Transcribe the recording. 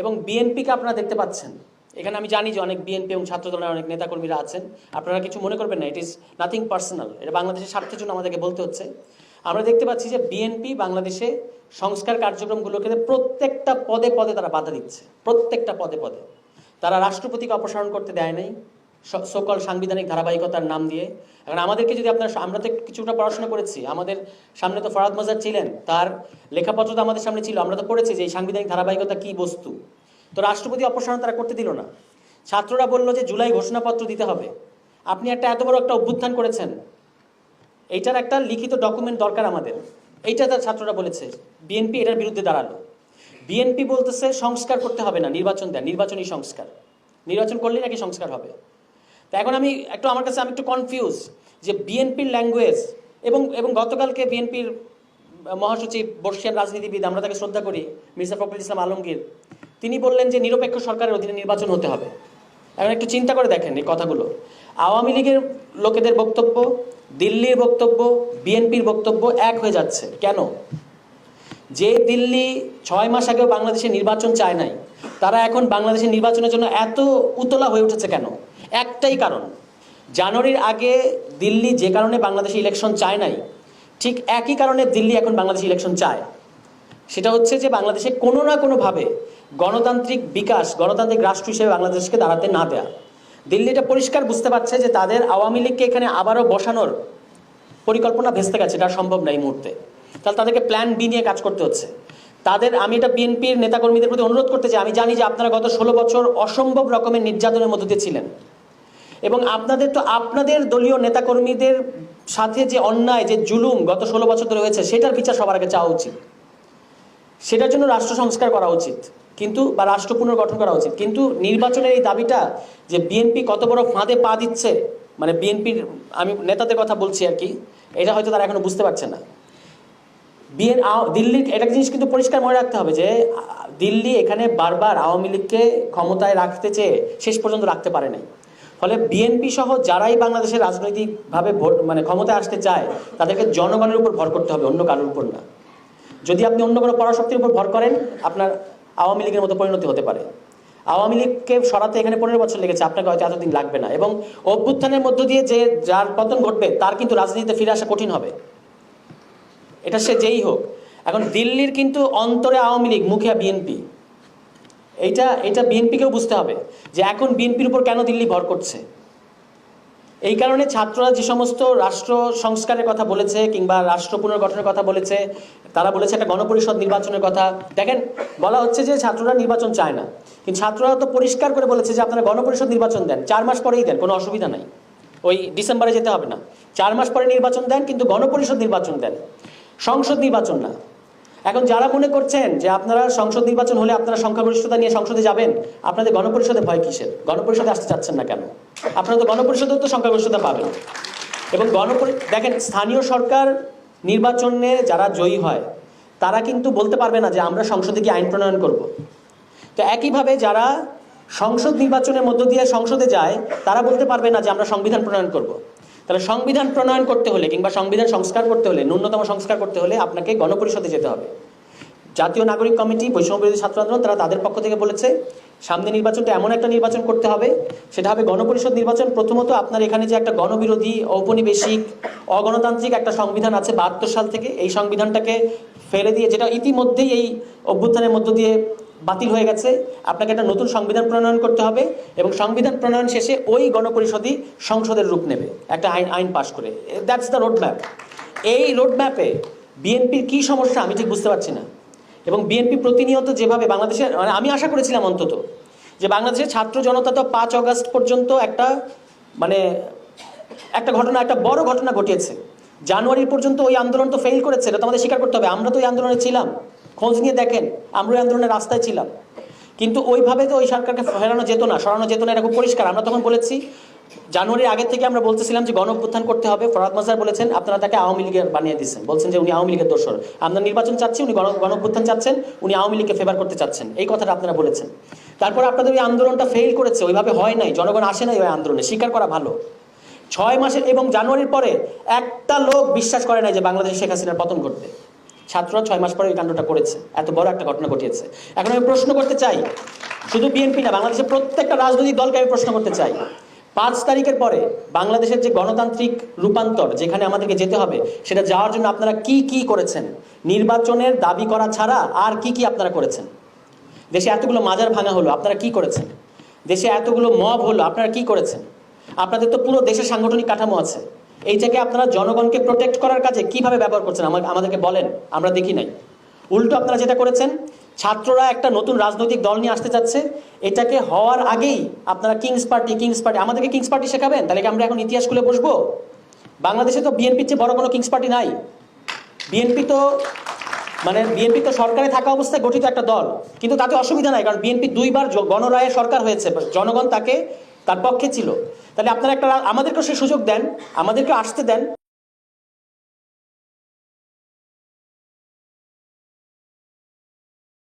এবং বিএনপিকে আপনারা দেখতে পাচ্ছেন, এখানে আমি জানি যে অনেক বিএনপি এবং ছাত্র দলের অনেক নেতাকর্মীরা আছেন, আপনারা কিছু মনে করবেন না, ইট ইজ নাথিং পার্সোনাল, এটা বাংলাদেশের স্বার্থের জন্য আমাদেরকে বলতে হচ্ছে। আমরা দেখতে পাচ্ছি যে বিএনপি বাংলাদেশে সংস্কার কার্যক্রমগুলোকে প্রত্যেকটা পদে পদে তারা বাধা দিচ্ছে, প্রত্যেকটা পদে পদে। তারা রাষ্ট্রপতিকে অপসারণ করতে দেয় নাই সকল সাংবিধানিক ধারাবাহিকতার নাম দিয়ে। এখন আমাদেরকে যদি আমরা তো কিছুটা পড়াশোনা করেছি, আমাদের সামনে তো ফরহাদ মজার ছিলেন, তার লেখাপত্র তো আমাদের সামনে ছিল, আমরা তো পড়েছি যে এই সাংবিধানিক ধারাবাহিকতা কী বস্তু। তো রাষ্ট্রপতি অপসারণ তারা করতে দিল না। ছাত্ররা বললো যে জুলাই ঘোষণাপত্র দিতে হবে। আপনি এত বড় একটা অভ্যুত্থান করেছেন, এইটার একটা লিখিত ডকুমেন্ট দরকার আমাদের, এইটা তার ছাত্ররা বলেছে। বিএনপি এটার বিরুদ্ধে দাঁড়ালো। বিএনপি বলতেছে সংস্কার করতে হবে না, নির্বাচন দেন, নির্বাচনী সংস্কার, নির্বাচন করলেই নাকি সংস্কার হবে। তা এখন আমি একটু কনফিউজ যে বিএনপির ল্যাঙ্গুয়েজ এবং গতকালকে বিএনপির মহাসচিব বর্ষিয়ান রাজনীতিবিদ, আমরা তাকে শ্রদ্ধা করি, মির্জা ফখরুল ইসলাম আলমগীর, তিনি বললেন যে নিরপেক্ষ সরকারের অধীনে নির্বাচন হতে হবে। এখন একটু চিন্তা করে দেখেন এই কথাগুলো। আওয়ামী লীগের লোকেদের বক্তব্য, দিল্লির বক্তব্য, বিএনপির বক্তব্য এক হয়ে যাচ্ছে কেন? যে দিল্লি 6 মাস আগেও বাংলাদেশে নির্বাচন চায় নাই, তারা এখন বাংলাদেশের নির্বাচনের জন্য এত উতলা হয়ে উঠেছে কেন? একটাই কারণ, জানুয়ারির আগে দিল্লি যে কারণে বাংলাদেশে ইলেকশন চায় নাই, ঠিক একই কারণে দিল্লি এখন বাংলাদেশে ইলেকশন চায়। সেটা হচ্ছে যে বাংলাদেশে কোনো না কোনোভাবে গণতান্ত্রিক বিকাশ, গণতান্ত্রিক রাষ্ট্র হিসেবে বাংলাদেশকে দাঁড়াতে না দেয়া। দিল্লি এটা পরিষ্কার বুঝতে পারছে যে তাদের আওয়ামী লীগকে এখানে আবারও বসানোর পরিকল্পনা ভেস্তে গেছে, এটা সম্ভব না এই মুহূর্তে। তাহলে তাদেরকে প্ল্যান বি নিয়ে কাজ করতে হচ্ছে আমি এটা বিএনপির নেতাকর্মীদের প্রতি অনুরোধ করতে চাই। আমি জানি যে আপনারা গত 16 বছর অসম্ভব রকমের নির্যাতনের মধ্যে দিয়ে ছিলেন, এবং আপনাদের দলীয় নেতাকর্মীদের সাথে যে অন্যায়, যে জুলুম গত 16 বছর ধরে হয়েছে, সেটার বিচার সবার আগে চাওয়া উচিত। সেটার জন্য রাষ্ট্র সংস্কার করা উচিত, বা রাষ্ট্র পুনর্গঠন করা উচিত। কিন্তু নির্বাচনের এই দাবিটা যে বিএনপি কত বড় ফাঁদে পা দিচ্ছে, মানে বিএনপির, আমি নেতাদের কথা বলছি আর কি, এটা হয়তো তারা এখনো বুঝতে পারছে না। দিল্লির একটা জিনিস কিন্তু পরিষ্কার মনে রাখতে হবে যে দিল্লি এখানে বারবার আওয়ামী লীগকে ক্ষমতায় রাখতে চেয়ে শেষ পর্যন্ত রাখতে পারে নাই। ফলে বিএনপি সহ যারাই বাংলাদেশের রাজনৈতিকভাবে ক্ষমতায় আসতে চায়, তাদেরকে জনগণের উপর ভর করতে হবে, অন্য কারোর উপর না। যদি আপনি অন্য কোনো পরাশক্তির উপর ভর করেন, আপনার আওয়ামী লীগের মতো পরিণতি হতে পারে। আওয়ামী লীগকে সরাতে এখানে 15 বছর লেগেছে, আপনাকে হয়তো এতদিন লাগবে না। এবং অভ্যুত্থানের মধ্য দিয়ে যার পতন ঘটবে, তার কিন্তু রাজনীতিতে ফিরে আসা কঠিন হবে, এটা সে যেই হোক। এখন দিল্লির কিন্তু অন্তরে আওয়ামী লীগ, মুখে বিএনপি। এইটা বিএনপিকেও বুঝতে হবে যে এখন বিএনপির উপর কেন দিল্লি ভর করছে। এই কারণে ছাত্ররা যে সমস্ত রাষ্ট্র সংস্কারের কথা বলেছে কিংবা রাষ্ট্র পুনর্গঠনের কথা বলেছে, তারা বলেছে একটা গণপরিষদ নির্বাচনের কথা। দেখেন, বলা হচ্ছে যে ছাত্ররা নির্বাচন চায় না, কিন্তু ছাত্ররা তো পরিষ্কার করে বলেছে যে আপনারা গণপরিষদ নির্বাচন দেন, 4 মাস পরেই দেন, কোনো অসুবিধা নাই, ওই ডিসেম্বরে যেতে হবে না, 4 মাস পরে নির্বাচন দেন, কিন্তু গণপরিষদ নির্বাচন দেন, সংসদ নির্বাচন না। এখন যারা মনে করছেন যে আপনারা সংসদ নির্বাচন হলে আপনারা সংখ্যাগরিষ্ঠতা নিয়ে সংসদে যাবেন, আপনাদের গণপরিষদে ভয় কিসের? গণপরিষদে আসতে চাচ্ছেন না কেন? আপনারা তো গণপরিষদেও তো সংখ্যাগরিষ্ঠতা পাবেন। এবং দেখেন, স্থানীয় সরকার নির্বাচনে যারা জয়ী হয়, তারা কিন্তু বলতে পারবে না যে আমরা সংসদে গিয়ে আইন প্রণয়ন করব। তো একইভাবে যারা সংসদ নির্বাচনের মধ্য দিয়ে সংসদে যায়, তারা বলতে পারবে না যে আমরা সংবিধান প্রণয়ন করব। তাহলে সংবিধান প্রণয়ন করতে হলে কিংবা সংবিধান সংস্কার করতে হলে, ন্যূনতম সংস্কার করতে হলে আপনাকে গণপরিষদে যেতে হবে। জাতীয় নাগরিক কমিটি, বৈষম্য বিরোধী ছাত্র আন্দোলন, তারা তাদের পক্ষ থেকে বলেছে সামনে নির্বাচনটা এমন একটা নির্বাচন করতে হবে, সেটা হবে গণপরিষদ নির্বাচন। প্রথমত আপনার এখানে যে একটা গণবিরোধী, ঔপনিবেশিক, অগণতান্ত্রিক একটা সংবিধান আছে 72 সাল থেকে, এই সংবিধানটাকে ফেলে দিয়ে, যেটা ইতিমধ্যেই এই অভ্যুত্থানের মধ্য দিয়ে বাতিল হয়ে গেছে, আপনাকে একটা নতুন সংবিধান প্রণয়ন করতে হবে। এবং সংবিধান প্রণয়ন শেষে ওই গণপরিষদই সংসদের রূপ নেবে একটা আইন পাশ করে। That's the road map. এই রোড ম্যাপে বিএনপির কী সমস্যা আমি ঠিক বুঝতে পারছি না। এবং বিএনপি প্রতিনিয়ত যেভাবে বাংলাদেশের, আমি আশা করেছিলাম অন্তত যে বাংলাদেশের ছাত্র জনতা তো 5 আগস্ট পর্যন্ত একটা ঘটনা, একটা বড় ঘটনা ঘটিয়েছে। জানুয়ারি পর্যন্ত ওই আন্দোলন তো ফেল করেছে, এটা তো আমাদের স্বীকার করতে হবে। আমরা তো ওই আন্দোলনে ছিলাম, খোঁজ নিয়ে দেখেন, আমরা ওই আন্দোলনের রাস্তায় ছিলাম। কিন্তু ওইভাবে তো ওই সরকারকে সরানো যেত না, এটা খুব পরিষ্কার। আমরা তখন বলেছি, জানুয়ারির আগের থেকে আমরা বলতেছিলাম যে গণঅভ্যুত্থান করতে হবে। ফরহাদ মজার বলেছেন আপনারা তাকে আওয়ামী লীগের বানিয়ে দিচ্ছেন, বলছেন যে উনি আওয়ামী লীগের দোসর। আমরা নির্বাচন চাচ্ছি, উনি গণঅভ্যুত্থান চাচ্ছেন, উনি আওয়ামী লীগকে ফেভার করতে চাচ্ছেন, এই কথাটা আপনারা বলেছেন। তারপর আপনাদের ওই আন্দোলনটা ফেল করেছে, ওইভাবে হয় নাই, জনগণ আসে নাই ওই আন্দোলনে, স্বীকার করা ভালো। 6 মাসের এবং জানুয়ারির পরে একটা লোক বিশ্বাস করে নাই যে বাংলাদেশে শেখ হাসিনার পতন ঘটবে। ছাত্ররা 6 মাস পরে এই কাণ্ডটা করেছে, এত বড় একটা ঘটনা ঘটিয়েছে। এখন আমি প্রশ্ন করতে চাই, শুধু বিএনপি না, বাংলাদেশের প্রত্যেকটা রাজনৈতিক দলকে আমি প্রশ্ন করতে চাই, 5 তারিখের পরে বাংলাদেশের যে গণতান্ত্রিক রূপান্তর যেখানে আমাদেরকে যেতে হবে, সেটা যাওয়ার জন্য আপনারা কি কি করেছেন? নির্বাচনের দাবি করা ছাড়া আর কি কি আপনারা করেছেন? দেশে এতগুলো মাজার ভাঙা হলো, আপনারা কি করেছেন? দেশে এতগুলো মব হলো, আপনারা কি করেছেন? আপনাদের তো পুরো দেশের সাংগঠনিক কাঠামো আছে, এইটাকে আপনারা জনগণকে প্রোটেক্ট করার কাজে কিভাবে ব্যবহার করছেন আমাদেরকে বলেন, আমরা দেখি নাই। উল্টো আপনারা যেটা করেছেন, ছাত্ররা একটা নতুন রাজনৈতিক দল নিয়ে আসতে চাচ্ছে, এটাকে হওয়ার আগেই আপনারা কিংস পার্টি আমাদেরকে কিংস পার্টি শেখাবেন? তাহলে কি আমরা এখন ইতিহাস খুলে বসবো? বাংলাদেশে তো বিএনপির চেয়ে বড় কোনো কিংস পার্টি নাই। বিএনপি তো সরকারে থাকা অবস্থায় গঠিত একটা দল, কিন্তু তাতে অসুবিধা নাই, কারণ বিএনপি 2 বার গণরায়ে সরকার হয়েছে, জনগণ তার পক্ষে ছিল। তাহলে আপনারা আমাদেরকেও সে সুযোগ দেন, আমাদেরকে আসতে দেন।